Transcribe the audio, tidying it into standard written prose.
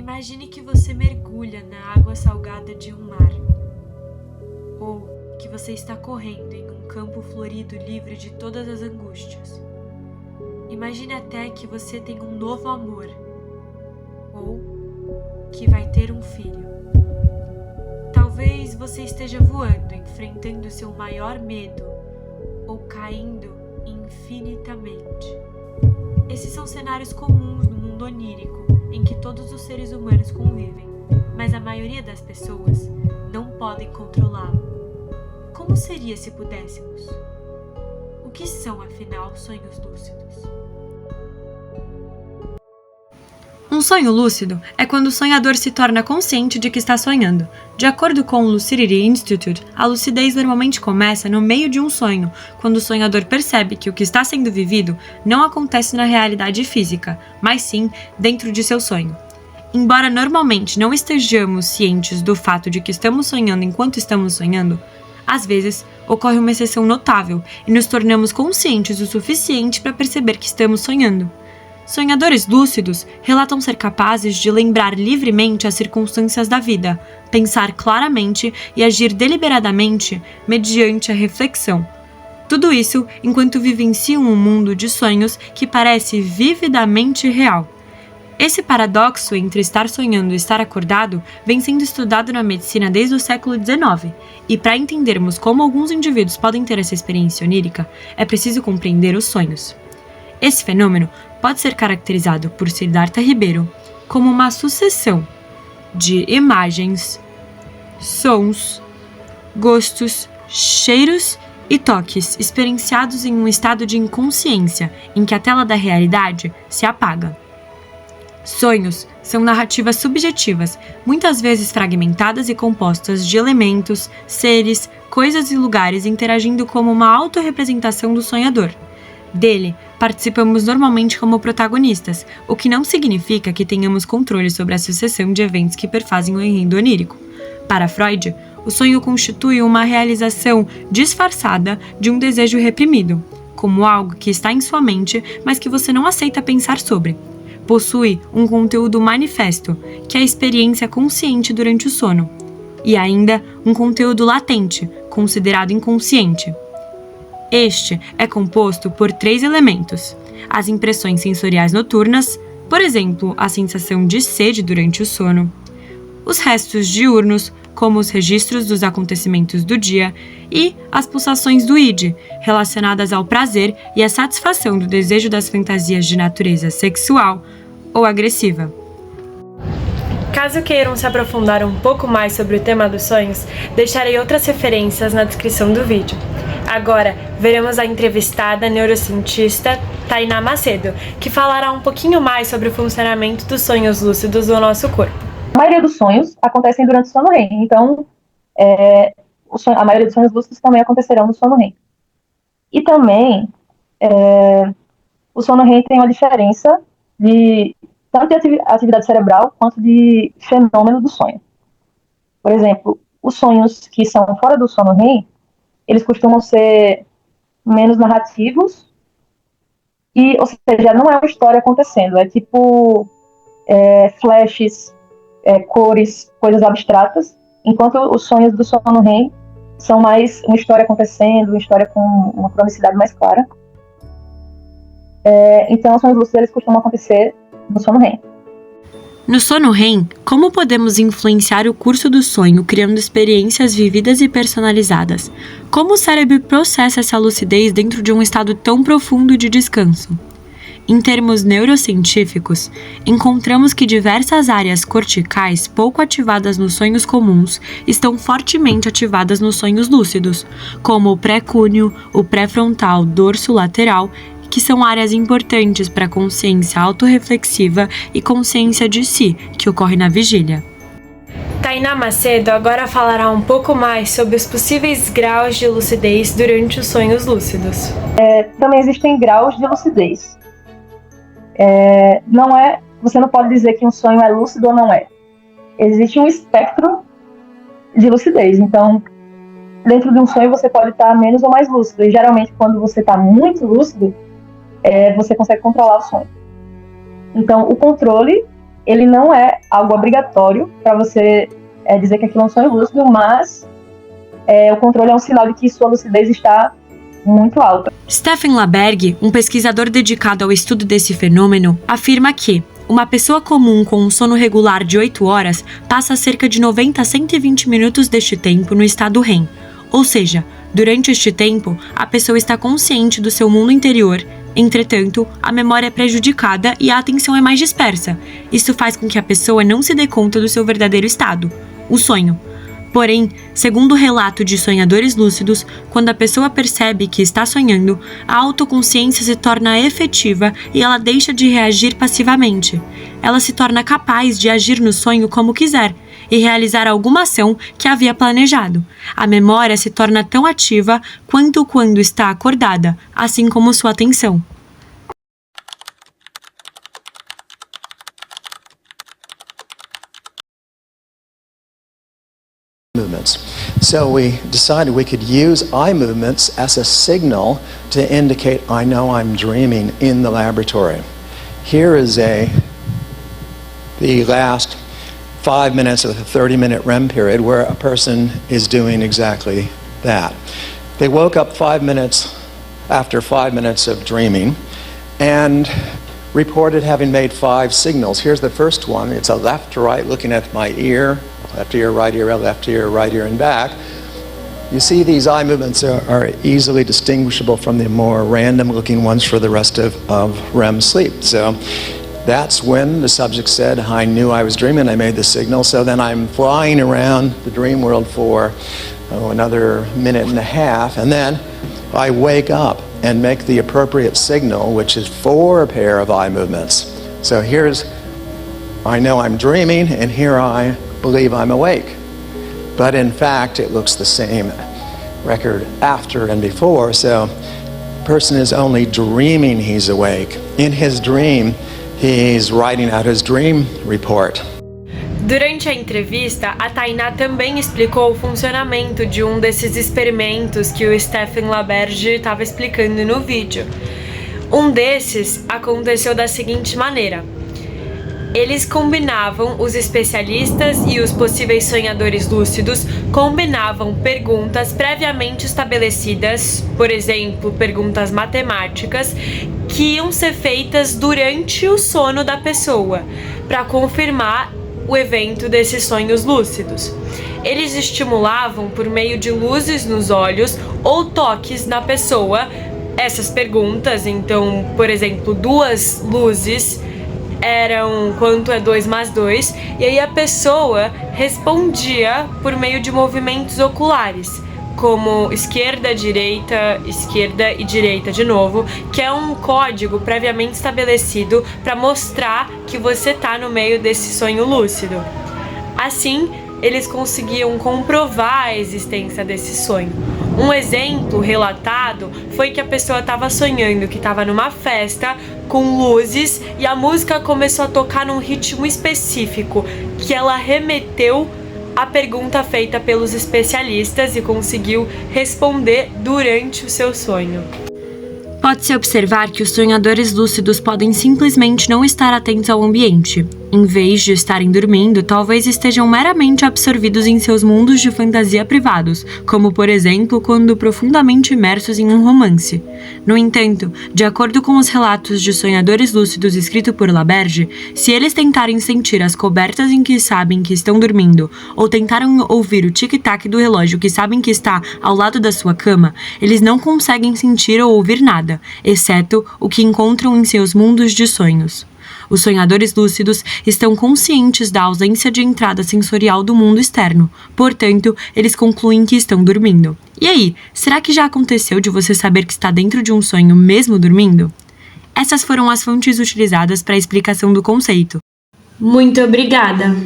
Imagine que você mergulha na água salgada de um mar, ou que você está correndo em um campo florido livre de todas as angústias. Imagine até que você tem um novo amor, ou que vai ter um filho. Talvez você esteja voando, enfrentando seu maior medo, ou caindo infinitamente. Esses são cenários comuns no mundo onírico, em que todos os seres humanos convivem, mas a maioria das pessoas não podem controlá-lo. Como seria se pudéssemos? O que são, afinal, sonhos lúcidos? Um sonho lúcido é quando o sonhador se torna consciente de que está sonhando. De acordo com o Lucidity Institute, a lucidez normalmente começa no meio de um sonho, quando o sonhador percebe que o que está sendo vivido não acontece na realidade física, mas sim dentro de seu sonho. Embora normalmente não estejamos cientes do fato de que estamos sonhando enquanto estamos sonhando, às vezes ocorre uma exceção notável e nos tornamos conscientes o suficiente para perceber que estamos sonhando. Sonhadores lúcidos relatam ser capazes de lembrar livremente as circunstâncias da vida, pensar claramente e agir deliberadamente mediante a reflexão. Tudo isso enquanto vivenciam um mundo de sonhos que parece vividamente real. Esse paradoxo entre estar sonhando e estar acordado vem sendo estudado na medicina desde o século XIX, e para entendermos como alguns indivíduos podem ter essa experiência onírica, é preciso compreender os sonhos. Esse fenômeno pode ser caracterizado por Siddhartha Ribeiro como uma sucessão de imagens, sons, gostos, cheiros e toques experienciados em um estado de inconsciência em que a tela da realidade se apaga. Sonhos são narrativas subjetivas, muitas vezes fragmentadas e compostas de elementos, seres, coisas e lugares interagindo como uma autorrepresentação do sonhador. Dele, participamos normalmente como protagonistas, o que não significa que tenhamos controle sobre a sucessão de eventos que perfazem o enredo onírico. Para Freud, o sonho constitui uma realização disfarçada de um desejo reprimido, como algo que está em sua mente, mas que você não aceita pensar sobre. Possui um conteúdo manifesto, que é a experiência consciente durante o sono, e ainda um conteúdo latente, considerado inconsciente. Este é composto por 3 elementos: as impressões sensoriais noturnas, por exemplo, a sensação de sede durante o sono, os restos diurnos, como os registros dos acontecimentos do dia, e as pulsações do id, relacionadas ao prazer e à satisfação do desejo das fantasias de natureza sexual ou agressiva. Caso queiram se aprofundar um pouco mais sobre o tema dos sonhos, deixarei outras referências na descrição do vídeo. Agora, veremos a entrevistada neurocientista Tainá Macedo, que falará um pouquinho mais sobre o funcionamento dos sonhos lúcidos do nosso corpo. A maioria dos sonhos acontecem durante o sono REM, então a maioria dos sonhos lúcidos também acontecerão no sono REM. E também, o sono REM tem uma diferença de tanto de atividade cerebral quanto de fenômeno do sonho. Por exemplo, os sonhos que são fora do sono REM, eles costumam ser menos narrativos, ou seja, não é uma história acontecendo, é tipo flashes, cores, coisas abstratas, enquanto os sonhos do sono REM são mais uma história acontecendo, uma história com uma cronicidade mais clara. Então, os sonhos lúcidos eles costumam acontecer no sono REM. No sono REM, como podemos influenciar o curso do sonho criando experiências vividas e personalizadas? Como o cérebro processa essa lucidez dentro de um estado tão profundo de descanso? Em termos neurocientíficos, encontramos que diversas áreas corticais pouco ativadas nos sonhos comuns estão fortemente ativadas nos sonhos lúcidos, como o pré-cúneo, o pré-frontal dorso-lateral, que são áreas importantes para a consciência autorreflexiva e consciência de si, que ocorre na vigília. Tainá Macedo agora falará um pouco mais sobre os possíveis graus de lucidez durante os sonhos lúcidos. Também existem graus de lucidez. Você não pode dizer que um sonho é lúcido ou não é. Existe um espectro de lucidez. Então, dentro de um sonho você pode estar menos ou mais lúcido. E geralmente, quando você está muito lúcido, você consegue controlar o sonho. Então, o controle, ele não é algo obrigatório para você dizer que aquilo é um sonho lúcido, mas o controle é um sinal de que sua lucidez está muito alta. Stephen LaBerge, um pesquisador dedicado ao estudo desse fenômeno, afirma que uma pessoa comum com um sono regular de 8 horas passa cerca de 90 a 120 minutos deste tempo no estado REM, ou seja, durante este tempo, a pessoa está consciente do seu mundo interior. Entretanto, a memória é prejudicada e a atenção é mais dispersa. Isso faz com que a pessoa não se dê conta do seu verdadeiro estado, o sonho. Porém, segundo o relato de sonhadores lúcidos, quando a pessoa percebe que está sonhando, a autoconsciência se torna efetiva e ela deixa de reagir passivamente. Ela se torna capaz de agir no sonho como quiser e realizar alguma ação que havia planejado. A memória se torna tão ativa quanto quando está acordada, assim como sua atenção. Movements. So we decided we could use eye movements as a signal to indicate I know I'm dreaming in the laboratory. Here is the last 5 minutes of the 30-minute REM period where a person is doing exactly that. They woke up 5 minutes after 5 minutes of dreaming and reported having made 5 signals. Here's the first one. It's a left to right looking at my ear, left ear, right ear, left ear, right ear, and back. You see these eye movements are easily distinguishable from the more random looking ones for the rest of REM sleep. So that's when the subject said, I knew I was dreaming, I made the signal. So then I'm flying around the dream world for another minute and a half, and then I wake up and make the appropriate signal, which is 4 pair of eye movements. So here's, I know I'm dreaming, and here I believe I'm awake. But in fact, it looks the same record after and before, so the person is only dreaming he's awake. In his dream, he's writing out his dream report. Durante a entrevista, a Tainá também explicou o funcionamento de um desses experimentos que o Stephen LaBerge estava explicando no vídeo. Um desses aconteceu da seguinte maneira. Eles combinavam, os especialistas e os possíveis sonhadores lúcidos combinavam perguntas previamente estabelecidas, por exemplo, perguntas matemáticas, que iam ser feitas durante o sono da pessoa, para confirmar o evento desses sonhos lúcidos. Eles estimulavam por meio de luzes nos olhos ou toques na pessoa essas perguntas. Então, por exemplo, 2 luzes eram quanto é 2 mais 2, e aí a pessoa respondia por meio de movimentos oculares, como esquerda e direita de novo, que é um código previamente estabelecido para mostrar que você está no meio desse sonho lúcido. Assim, eles conseguiam comprovar a existência desse sonho. Um exemplo relatado foi que a pessoa estava sonhando que estava numa festa com luzes e a música começou a tocar num ritmo específico, que ela remeteu à pergunta feita pelos especialistas e conseguiu responder durante o seu sonho. Pode-se observar que os sonhadores lúcidos podem simplesmente não estar atentos ao ambiente. Em vez de estarem dormindo, talvez estejam meramente absorvidos em seus mundos de fantasia privados, como por exemplo quando profundamente imersos em um romance. No entanto, de acordo com os relatos de sonhadores lúcidos escritos por LaBerge, se eles tentarem sentir as cobertas em que sabem que estão dormindo, ou tentaram ouvir o tic-tac do relógio que sabem que está ao lado da sua cama, eles não conseguem sentir ou ouvir nada, exceto o que encontram em seus mundos de sonhos. Os sonhadores lúcidos estão conscientes da ausência de entrada sensorial do mundo externo, portanto, eles concluem que estão dormindo. E aí, será que já aconteceu de você saber que está dentro de um sonho mesmo dormindo? Essas foram as fontes utilizadas para a explicação do conceito. Muito obrigada!